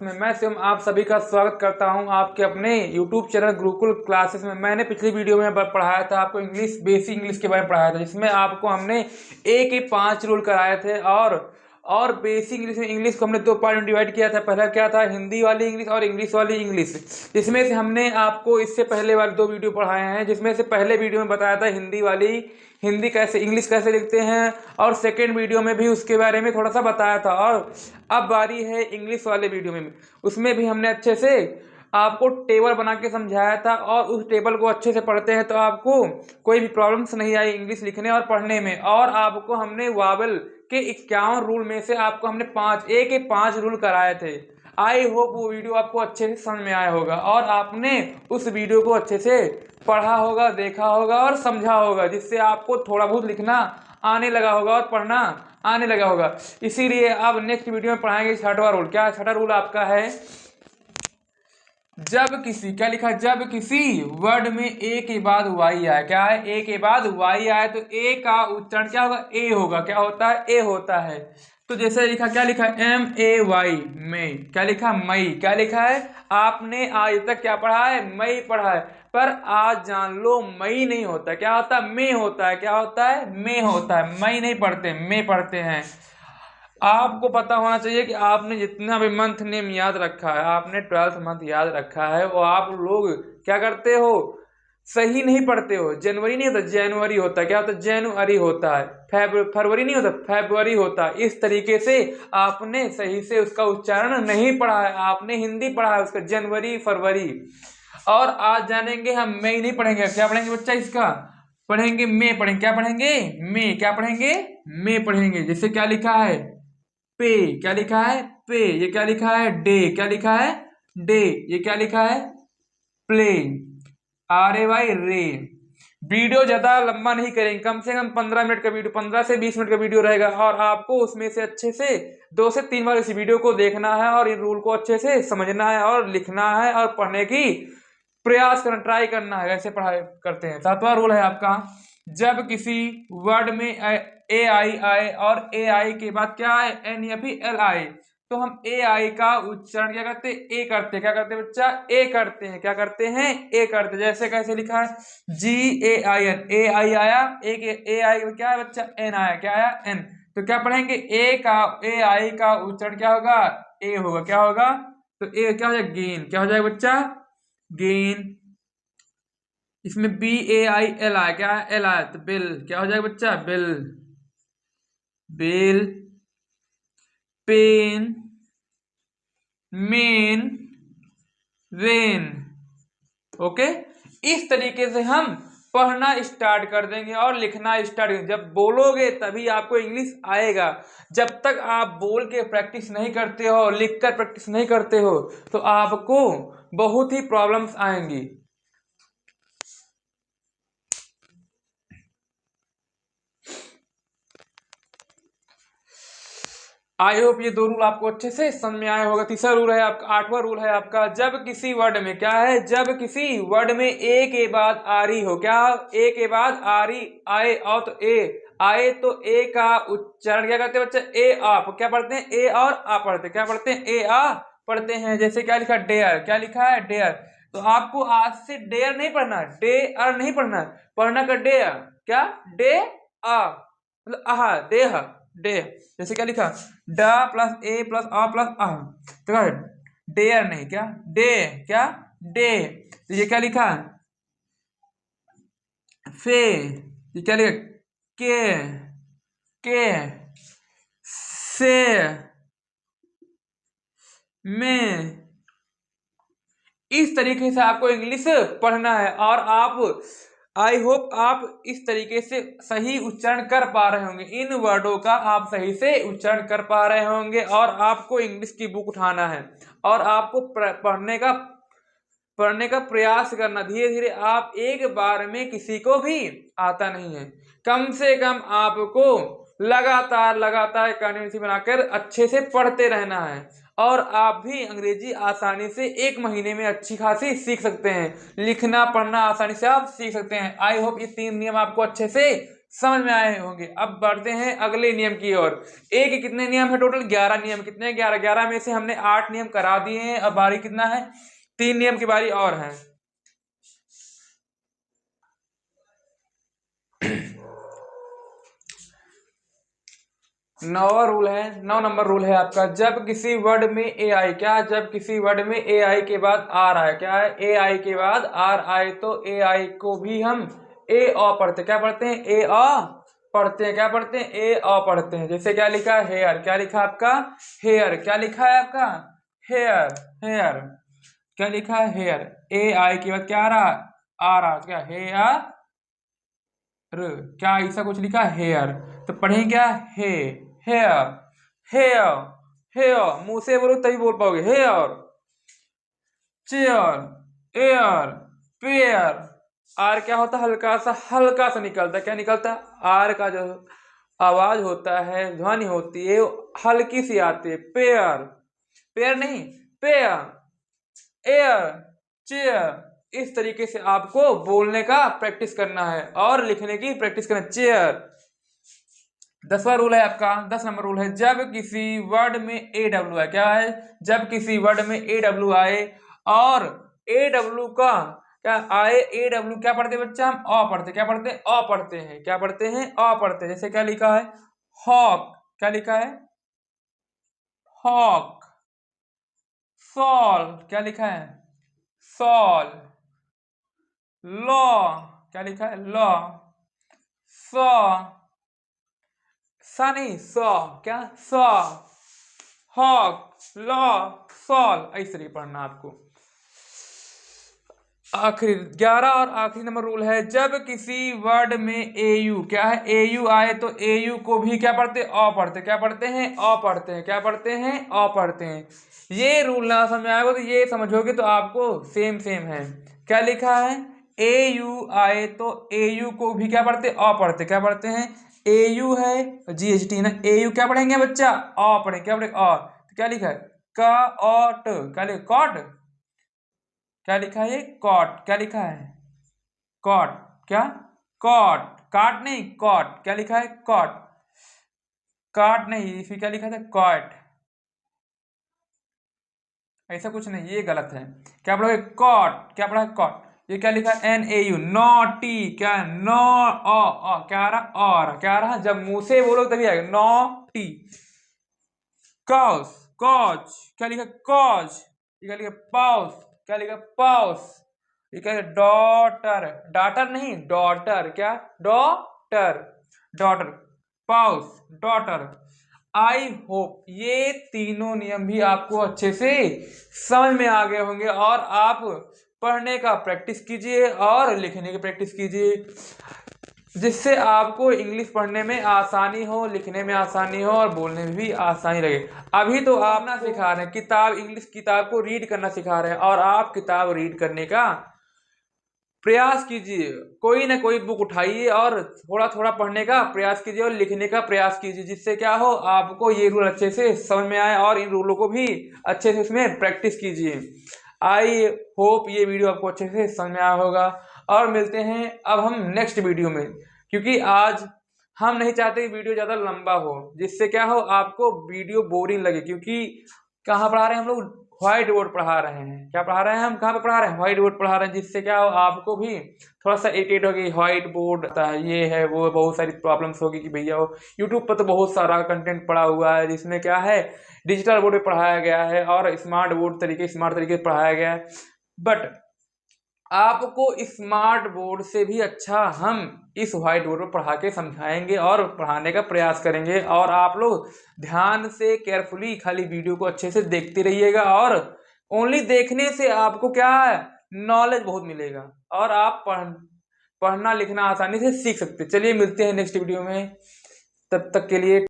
मैं शिवम आप सभी का स्वागत करता हूं आपके अपने YouTube चैनल गुरुकुल क्लासेस में। मैंने पिछली वीडियो में पढ़ाया था आपको इंग्लिश, बेसिक इंग्लिश के बारे में पढ़ाया था, जिसमें आपको हमने ए के 5 रूल कराए थे और बेसिक इंग्लिश में इंग्लिश को हमने 2 पार्ट में डिवाइड किया था। पहला क्या था, हिंदी वाली इंग्लिश और इंग्लिश वाली इंग्लिश। जिसमें से हमने आपको इससे पहले वाले 2 वीडियो पढ़ाए हैं, जिसमें से पहले वीडियो में बताया था हिंदी कैसे, इंग्लिश कैसे लिखते हैं, और सेकेंड वीडियो में भी उसके बारे में थोड़ा सा बताया था। और अब बारी है इंग्लिश वाले वीडियो में, उसमें भी हमने अच्छे से आपको टेबल बना के समझाया था, और उस टेबल को अच्छे से पढ़ते हैं तो आपको कोई भी प्रॉब्लम्स नहीं आई इंग्लिश लिखने और पढ़ने में। और आपको हमने वावल के 51 रूल में से आपको हमने 5 रूल कराए थे। आई होप वो वीडियो आपको अच्छे से समझ में आया होगा और आपने उस वीडियो को अच्छे से पढ़ा होगा, देखा होगा और समझा होगा, जिससे आपको थोड़ा बहुत लिखना आने लगा होगा और पढ़ना आने लगा होगा। इसीलिए अब नेक्स्ट वीडियो में पढ़ाएंगे 6वां रूल। क्या 6वां रूल आपका है, जब किसी, क्या लिखा है, जब किसी वर्ड में ए के बाद वाई आए, क्या है, ए के बाद वाई आए तो ए का उच्चारण क्या होगा, ए होगा। क्या होता है, ए होता है। तो जैसे लिखा, क्या लिखा है, MAY, में, क्या लिखा, मई। क्या लिखा है, आपने आज तक क्या पढ़ा है, मई पढ़ा है, पर आज जान लो मई नहीं होता। क्या होता है, मे होता है। क्या होता है, मे होता है। मई नहीं पढ़ते, मे पढ़ते हैं। आपको पता होना चाहिए कि आपने जितना भी मंथ नेम याद रखा है, आपने 12th मंथ याद रखा है, वो आप लोग क्या करते हो, सही नहीं पढ़ते हो। जनवरी नहीं होता, जनवरी होता है। क्या होता है, जनवरी होता है। फरवरी नहीं होता, फरवरी होता है। इस तरीके से आपने सही से उसका उच्चारण नहीं पढ़ा है, आपने हिंदी पढ़ा है उसका, जनवरी फरवरी। और आज जानेंगे हम मई नहीं पढ़ेंगे। क्या पढ़ेंगे बच्चा, इसका पढ़ेंगे मे पढ़ेंगे। क्या पढ़ेंगे, मे। क्या पढ़ेंगे, मे पढ़ेंगे। जैसे क्या लिखा है, पे। क्या लिखा है, पे। ये क्या लिखा है, डे। क्या लिखा है, डे। ये क्या लिखा है, प्ले। RAY, रे। वीडियो ज्यादा लंबा नहीं करेंगे, कम से कम 15 मिनट का वीडियो, 15 से 20 मिनट का वीडियो रहेगा, और आपको उसमें से अच्छे से 2 से 3 बार इस वीडियो को देखना है और इन रूल को अच्छे से समझना है और लिखना है और पढ़ने की प्रयास करना, ट्राई करना है। ऐसे पढ़ाई करते हैं। 7वां रूल है आपका, जब किसी वर्ड में AI आए और AI के बाद क्या आए, NFL आए, तो हम AI का उच्चारण क्या करते हैं, ए करते हैं। क्या करते हैं बच्चा, ए करते हैं। क्या करते हैं, ए करते हैं। जैसे कैसे लिखा है, GAIN, AI आया, AI क्या है बच्चा, N आया। क्या आया, N। तो क्या पढ़ेंगे, AI का उच्चारण क्या होगा, ए होगा। क्या होगा, तो ए क्या हो जाएगा, गेन। क्या हो जाएगा बच्चा, गेन। इसमें BAIL आया, क्या है, एल आया, तो बिल। क्या हो जाएगा बच्चा, bill. Bill, pen, men, rain. Okay, इस तरीके से हम पढ़ना स्टार्ट कर देंगे और लिखना स्टार्ट करेंगे। जब बोलोगे तभी आपको इंग्लिश आएगा। जब तक आप बोल के प्रैक्टिस नहीं करते हो, लिख कर प्रैक्टिस नहीं करते हो, तो आपको बहुत ही प्रॉब्लम्स आएंगी। आई होप ये 2 रूल आपको अच्छे से समझ में आया होगा। तीसरा रूल है आपका, 8वां रूल है आपका, जब किसी वर्ड में, क्या है, जब किसी वर्ड में ए के बाद आरी हो, क्या, ए के बाद आरी आए, और तो ए आए तो ए का उच्चारण क्या करते हैं बच्चे, ए आप। क्या पढ़ते हैं, ए और आ पढ़ते हैं। क्या पढ़ते हैं, ए आ पढ़ते हैं। जैसे क्या लिखा, डेयर। क्या लिखा है, डेयर। तो आपको आज से डेयर नहीं पढ़ना, डे अर नहीं पढ़ना, पढ़ना का डेयर। क्या, डे आ, मतलब आहा, देह, डे। जैसे क्या लिखा, ड प्लस ए प्लस आ प्लस आह, तो क्या, डेयर नहीं, क्या, डे। क्या, डे। तो ये क्या लिखा, फे। ये क्या लिखा, के से, में। इस तरीके से आपको इंग्लिश पढ़ना है, और आप, आई होप आप इस तरीके से सही उच्चारण कर पा रहे होंगे। इन वर्डों का आप सही से उच्चारण कर पा रहे होंगे, और आपको इंग्लिश की बुक उठाना है और आपको पढ़ने का प्रयास करना। धीरे धीरे, आप एक बार में किसी को भी आता नहीं है। कम से कम आपको लगातार लगातार कंटिन्यूटी बनाकर अच्छे से पढ़ते रहना है, और आप भी अंग्रेजी आसानी से 1 महीने में अच्छी खासी सीख सकते हैं। लिखना पढ़ना आसानी से आप सीख सकते हैं। आई होप ये 3 नियम आपको अच्छे से समझ में आए होंगे। अब बढ़ते हैं अगले नियम की ओर। ए के कितने नियम है टोटल? 11 नियम। कितने? 11। 11 में से हमने 8 नियम करा दिए हैं। अब बारी कितना है? 3 नियम की बारी और है। नौवा रूल है, 9 नंबर रूल है आपका। जब किसी वर्ड में ए आई, क्या? जब किसी वर्ड में ए आई के बाद आर आए, क्या है? ए आई के बाद आर आए तो ए आई को भी हम ए अ पढ़ते। क्या पढ़ते हैं? ए अ पढ़ते हैं। क्या पढ़ते हैं? ए अ पढ़ते हैं। जैसे क्या लिखा है? हेयर। क्या लिखा है आपका? हेयर। क्या लिखा है आपका? हेयर। हेयर। क्या लिखा है? हेयर। ए आई के बाद क्या आ रहा? आ रहा। क्या? हेयर। क्या ऐसा कुछ लिखा? हेयर। तो पढ़ें क्या? Hey, hair, hair, hair. मुंह से बोलो तभी बोल पाओगे। Hair, chair, air, pair. R क्या होता है? हल्का सा निकलता है। क्या निकलता है? आर का जो आवाज होता है, ध्वनि होती है, हल्की सी आती है। पेयर। पेयर नहीं, पेयर, एयर, चेयर। इस तरीके से आपको बोलने का प्रैक्टिस करना है और लिखने की प्रैक्टिस करना। चेयर। 10वां रूल है आपका, 10 नंबर रूल है। जब किसी वर्ड में ए डब्ल्यू आए, क्या है? जब किसी वर्ड में ए डब्ल्यू आए और ए डब्ल्यू का क्या आए? ए डब्ल्यू क्या पढ़ते हैं बच्चा? हम अ पढ़ते। क्या पढ़ते हैं? अ पढ़ते हैं। क्या पढ़ते हैं? अ पढ़ते हैं। जैसे क्या लिखा है? हॉक। क्या लिखा है? हॉक। सॉल। क्या लिखा है? सॉल। लॉ। क्या लिखा है? लॉ। सॉ। सा नहीं, सॉ। क्या? सॉ। Hawk, law, Saul. इस तरीके पढ़ना आपको। आखिरी 11 और आखिरी नंबर रूल है। जब किसी वर्ड में एयू, क्या है? एयू आए तो एयू को भी क्या पढ़ते? अ पढ़ते। क्या पढ़ते हैं? अ पढ़ते हैं। क्या पढ़ते हैं? अ पढ़ते हैं। ये रूल ना समझ में आएगा तो ये समझोगे तो आपको सेम सेम है। क्या लिखा है? ए यू आए तो ए यू को भी क्या पढ़ते? अ पढ़ते। क्या पढ़ते हैं? ए यू है GHT ना, ए यू क्या पढ़ेंगे बच्चा? अ पढ़ेंगे। क्या पढ़ेंगे? अ। तो क्या लिखा है? का ऑट। क्या लिखा? कॉट। क्या लिखा है? ये कॉट। क्या लिखा है? कॉट। क्या? कॉट। काट नहीं, कॉट। क्या लिखा है? कॉट। काट नहीं, इसमें क्या लिखा था? कॉट। ऐसा कुछ नहीं, ये गलत है। क्या पढ़ोगे? कॉट। क्या पढ़ा? कॉट। ये क्या लिखा है? NAU, naughty. क्या? नौ क्या आ रहा? और क्या आ रहा? जब मुंह से बोलो तभी आएगा। नॉटी। Cause, cause. क्या लिखा? कॉज। ये क्या लिखा? पाउस। क्या लिखा? पाउस। ये क्या? डॉटर। डॉटर नहीं, डॉटर। क्या? Daughter. Daughter. Pause. Daughter. I hope ये तीनों नियम भी आपको अच्छे से समझ में आ गए होंगे और आप पढ़ने का प्रैक्टिस कीजिए और लिखने की प्रैक्टिस कीजिए, जिससे आपको इंग्लिश पढ़ने में आसानी हो, लिखने में आसानी हो और बोलने में भी आसानी लगे। अभी तो आप ना सिखा रहे हैं किताब, इंग्लिश किताब को रीड करना सिखा रहे हैं और आप किताब रीड करने का प्रयास कीजिए। कोई ना कोई बुक उठाइए और थोड़ा थोड़ा पढ़ने का प्रयास कीजिए और लिखने का प्रयास कीजिए, जिससे क्या हो आपको ये रूल अच्छे से समझ में आए और इन रूलों को भी अच्छे से इसमें प्रैक्टिस कीजिए। आई होप ये वीडियो आपको अच्छे से समझ में आया होगा और मिलते हैं अब हम नेक्स्ट वीडियो में, क्योंकि आज हम नहीं चाहते कि वीडियो ज़्यादा लंबा हो, जिससे क्या हो आपको वीडियो बोरिंग लगे। क्योंकि कहाँ पढ़ा रहे हैं हम लोग? व्हाइट बोर्ड पढ़ा रहे हैं। क्या पढ़ा रहे हैं हम? कहाँ पे पढ़ा रहे हैं? व्हाइट बोर्ड पढ़ा रहे हैं, जिससे क्या हो आपको भी थोड़ा सा इरिटेट होगी। व्हाइट बोर्ड आता है, ये है वो, बहुत सारी प्रॉब्लम्स होगी कि भैया वो यूट्यूब पर तो बहुत सारा कंटेंट पड़ा हुआ है जिसमें क्या है डिजिटल बोर्ड पे पढ़ाया गया है और स्मार्ट तरीके से पढ़ाया गया है। बट आपको स्मार्ट बोर्ड से भी अच्छा हम इस व्हाइट बोर्ड पर पढ़ा के समझाएंगे और पढ़ाने का प्रयास करेंगे, और आप लोग ध्यान से केयरफुली खाली वीडियो को अच्छे से देखते रहिएगा और ओनली देखने से आपको क्या है नॉलेज बहुत मिलेगा और आप पढ़ना लिखना आसानी से सीख सकते। चलिए मिलते हैं नेक्स्ट वीडियो में, तब तक के लिए।